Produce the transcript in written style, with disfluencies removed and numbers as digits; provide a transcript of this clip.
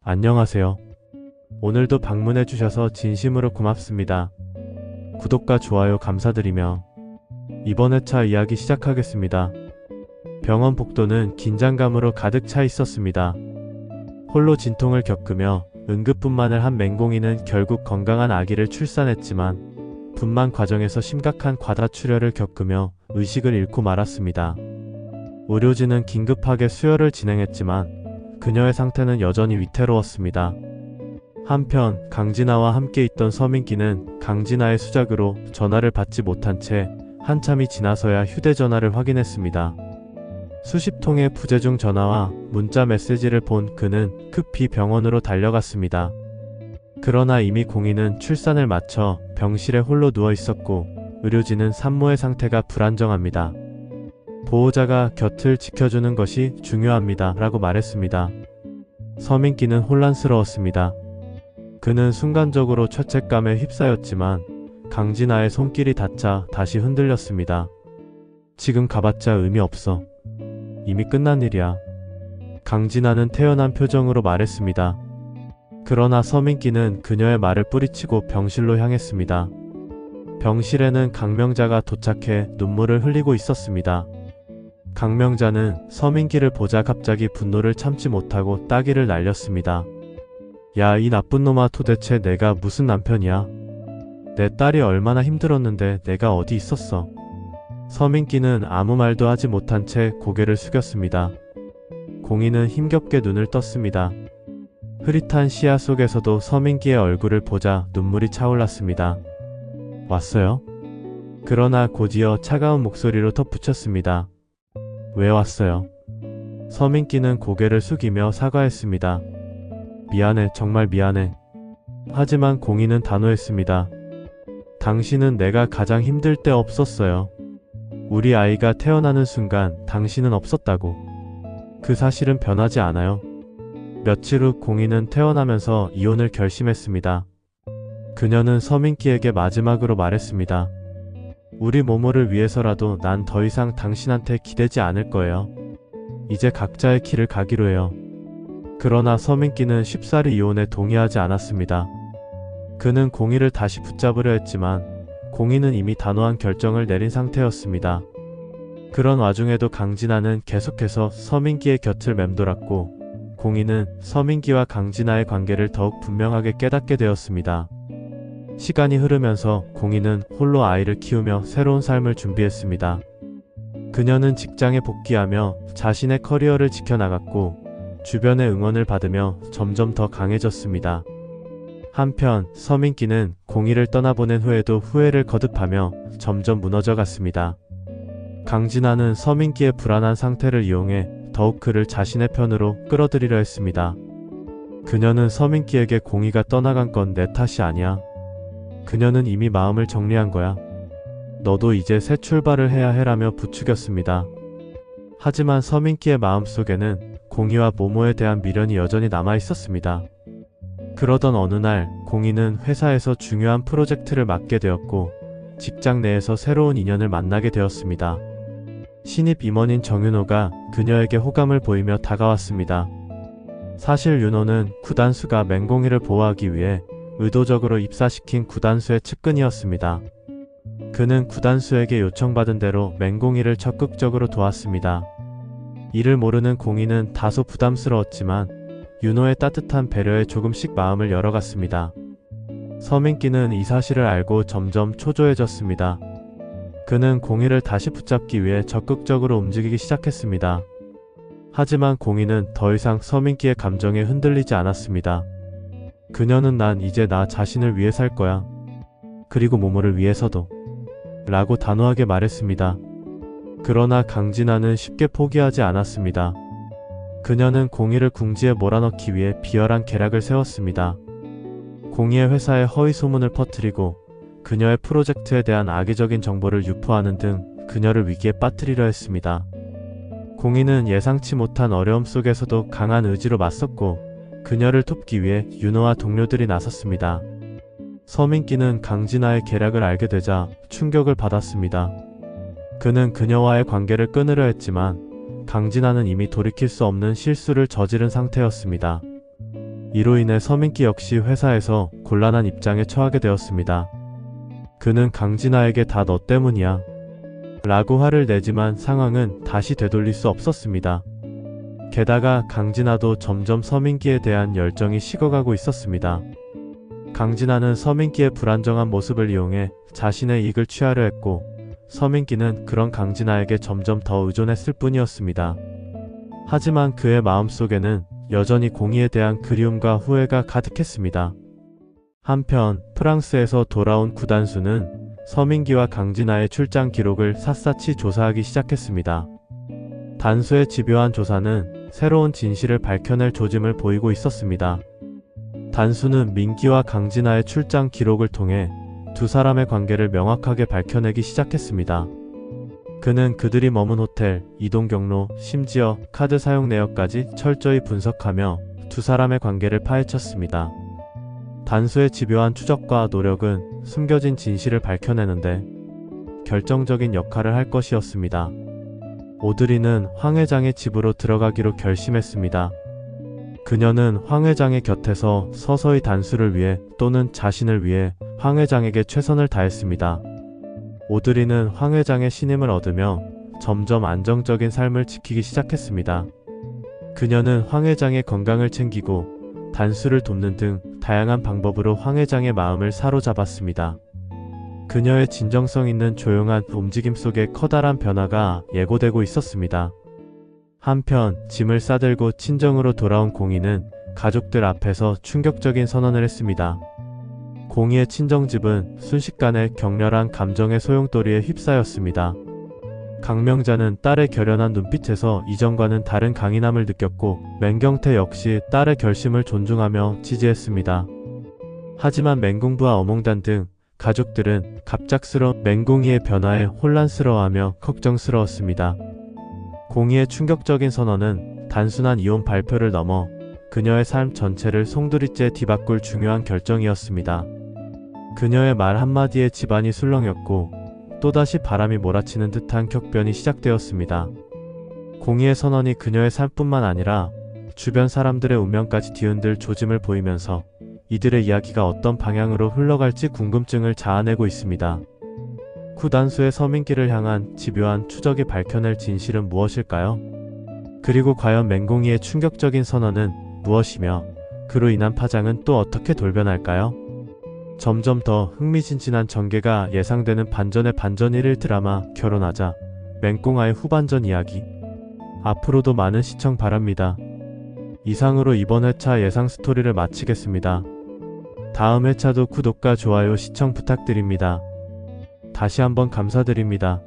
안녕하세요. 오늘도 방문해 주셔서 진심으로 고맙습니다. 구독과 좋아요 감사드리며 이번 회차 이야기 시작하겠습니다. 병원 복도는 긴장감으로 가득 차 있었습니다. 홀로 진통을 겪으며 응급분만을 한 맹공이는 결국 건강한 아기를 출산했지만 분만 과정에서 심각한 과다출혈을 겪으며 의식을 잃고 말았습니다. 의료진은 긴급하게 수혈을 진행했지만 그녀의 상태는 여전히 위태로웠습니다. 한편 강진아와 함께 있던 서민기는 강진아의 수작으로 전화를 받지 못한 채 한참이 지나서야 휴대전화를 확인했습니다. 수십 통의 부재중 전화와 문자 메시지를 본 그는 급히 병원으로 달려갔습니다. 그러나 이미 공인은 출산을 마쳐 병실에 홀로 누워 있었고 의료진은 산모의 상태가 불안정합니다. 보호자가 곁을 지켜주는 것이 중요합니다 라고 말했습니다. 서민기는 혼란스러웠습니다. 그는 순간적으로 죄책감에 휩싸였지만 강진아의 손길이 닿자 다시 흔들렸습니다. 지금 가봤자 의미 없어. 이미 끝난 일이야. 강진아는 태연한 표정으로 말했습니다. 그러나 서민기는 그녀의 말을 뿌리치고 병실로 향했습니다. 병실에는 강명자가 도착해 눈물을 흘리고 있었습니다. 강명자는 서민기를 보자 갑자기 분노를 참지 못하고 따귀를 날렸습니다. 야, 이 나쁜 놈아, 도대체 내가 무슨 남편이야? 내 딸이 얼마나 힘들었는데 내가 어디 있었어? 서민기는 아무 말도 하지 못한 채 고개를 숙였습니다. 공인은 힘겹게 눈을 떴습니다. 흐릿한 시야 속에서도 서민기의 얼굴을 보자 눈물이 차올랐습니다. 왔어요? 그러나 곧이어 차가운 목소리로 덧붙였습니다. 왜 왔어요? 서민기는 고개를 숙이며 사과했습니다. 미안해, 정말 미안해. 하지만 공인은 단호했습니다. 당신은 내가 가장 힘들 때 없었어요. 우리 아이가 태어나는 순간 당신은 없었다고. 그 사실은 변하지 않아요. 며칠 후 공인은 퇴원하면서 이혼을 결심했습니다. 그녀는 서민기에게 마지막으로 말했습니다. 우리 모모를 위해서라도 난 더 이상 당신한테 기대지 않을 거예요. 이제 각자의 길을 가기로 해요. 그러나 서민기는 쉽사리 이혼에 동의하지 않았습니다. 그는 공희를 다시 붙잡으려 했지만 공희는 이미 단호한 결정을 내린 상태였습니다. 그런 와중에도 강진아는 계속해서 서민기의 곁을 맴돌았고 공희는 서민기와 강진아의 관계를 더욱 분명하게 깨닫게 되었습니다. 시간이 흐르면서 공희는 홀로 아이를 키우며 새로운 삶을 준비했습니다. 그녀는 직장에 복귀하며 자신의 커리어를 지켜나갔고 주변의 응원을 받으며 점점 더 강해졌습니다. 한편 서민기는 공희를 떠나보낸 후에도 후회를 거듭하며 점점 무너져갔습니다. 강진아는 서민기의 불안한 상태를 이용해 더욱 그를 자신의 편으로 끌어들이려 했습니다. 그녀는 서민기에게 공희가 떠나간 건 내 탓이 아니야. 그녀는 이미 마음을 정리한 거야. 너도 이제 새 출발을 해야 해라며 부추겼습니다. 하지만 서민기의 마음속에는 공희와 모모에 대한 미련이 여전히 남아 있었습니다. 그러던 어느 날 공희는 회사에서 중요한 프로젝트를 맡게 되었고 직장 내에서 새로운 인연을 만나게 되었습니다. 신입 임원인 정윤호가 그녀에게 호감을 보이며 다가왔습니다. 사실 윤호는 구단수가 맹공희를 보호하기 위해 의도적으로 입사시킨 구단수의 측근이었습니다. 그는 구단수에게 요청받은 대로 맹공희를 적극적으로 도왔습니다. 이를 모르는 공희는 다소 부담스러웠지만 윤호의 따뜻한 배려에 조금씩 마음을 열어갔습니다. 서민기는 이 사실을 알고 점점 초조해졌습니다. 그는 공희를 다시 붙잡기 위해 적극적으로 움직이기 시작했습니다. 하지만 공희는 더 이상 서민기의 감정에 흔들리지 않았습니다. 그녀는 난 이제 나 자신을 위해 살 거야. 그리고 모모를 위해서도. 라고 단호하게 말했습니다. 그러나 강진아는 쉽게 포기하지 않았습니다. 그녀는 공희를 궁지에 몰아넣기 위해 비열한 계략을 세웠습니다. 공희의 회사에 허위 소문을 퍼뜨리고 그녀의 프로젝트에 대한 악의적인 정보를 유포하는 등 그녀를 위기에 빠뜨리려 했습니다. 공희는 예상치 못한 어려움 속에서도 강한 의지로 맞섰고 그녀를 돕기 위해 윤호와 동료들이 나섰습니다. 서민기는 강진아의 계략을 알게 되자 충격을 받았습니다. 그는 그녀와의 관계를 끊으려 했지만 강진아는 이미 돌이킬 수 없는 실수를 저지른 상태였습니다. 이로 인해 서민기 역시 회사에서 곤란한 입장에 처하게 되었습니다. 그는 강진아에게 다 너 때문이야 라고 화를 내지만 상황은 다시 되돌릴 수 없었습니다. 게다가 강진아도 점점 서민기에 대한 열정이 식어가고 있었습니다. 강진아는 서민기의 불안정한 모습을 이용해 자신의 이익을 취하려 했고 서민기는 그런 강진아에게 점점 더 의존했을 뿐이었습니다. 하지만 그의 마음속에는 여전히 공희에 대한 그리움과 후회가 가득했습니다. 한편 프랑스에서 돌아온 구단수는 서민기와 강진아의 출장 기록을 샅샅이 조사하기 시작했습니다. 단수의 집요한 조사는 새로운 진실을 밝혀낼 조짐을 보이고 있었습니다. 단수는 민기와 강진아의 출장 기록을 통해 두 사람의 관계를 명확하게 밝혀내기 시작했습니다. 그는 그들이 머문 호텔, 이동 경로, 심지어 카드 사용 내역까지 철저히 분석하며 두 사람의 관계를 파헤쳤습니다. 단수의 집요한 추적과 노력은 숨겨진 진실을 밝혀내는데 결정적인 역할을 할 것이었습니다. 오드리는 황 회장의 집으로 들어가기로 결심했습니다. 그녀는 황 회장의 곁에서 서서히 단수를 위해 또는 자신을 위해 황 회장에게 최선을 다했습니다. 오드리는 황 회장의 신임을 얻으며 점점 안정적인 삶을 지키기 시작했습니다. 그녀는 황 회장의 건강을 챙기고 단수를 돕는 등 다양한 방법으로 황 회장의 마음을 사로잡았습니다. 그녀의 진정성 있는 조용한 움직임 속에 커다란 변화가 예고되고 있었습니다. 한편 짐을 싸들고 친정으로 돌아온 공희는 가족들 앞에서 충격적인 선언을 했습니다. 공희의 친정집은 순식간에 격렬한 감정의 소용돌이에 휩싸였습니다. 강명자는 딸의 결연한 눈빛에서 이전과는 다른 강인함을 느꼈고 맹경태 역시 딸의 결심을 존중하며 지지했습니다. 하지만 맹공부와 어몽단 등 가족들은 갑작스러운 맹공희의 변화에 혼란스러워하며 걱정스러웠습니다. 공희의 충격적인 선언은 단순한 이혼 발표를 넘어 그녀의 삶 전체를 송두리째 뒤바꿀 중요한 결정이었습니다. 그녀의 말 한마디에 집안이 술렁였고 또다시 바람이 몰아치는 듯한 격변이 시작되었습니다. 공희의 선언이 그녀의 삶뿐만 아니라 주변 사람들의 운명까지 뒤흔들 조짐을 보이면서 이들의 이야기가 어떤 방향으로 흘러갈지 궁금증을 자아내고 있습니다. 구단수의 서민기를 향한 집요한 추적이 밝혀낼 진실은 무엇일까요? 그리고 과연 맹공희의 충격적인 선언은 무엇이며 그로 인한 파장은 또 어떻게 돌변할까요? 점점 더 흥미진진한 전개가 예상되는 반전의 반전 1일 드라마 결혼하자 맹꽁아의 후반전 이야기. 앞으로도 많은 시청 바랍니다. 이상으로 이번 회차 예상 스토리를 마치겠습니다. 다음 회차도 구독과 좋아요 시청 부탁드립니다. 다시 한번 감사드립니다.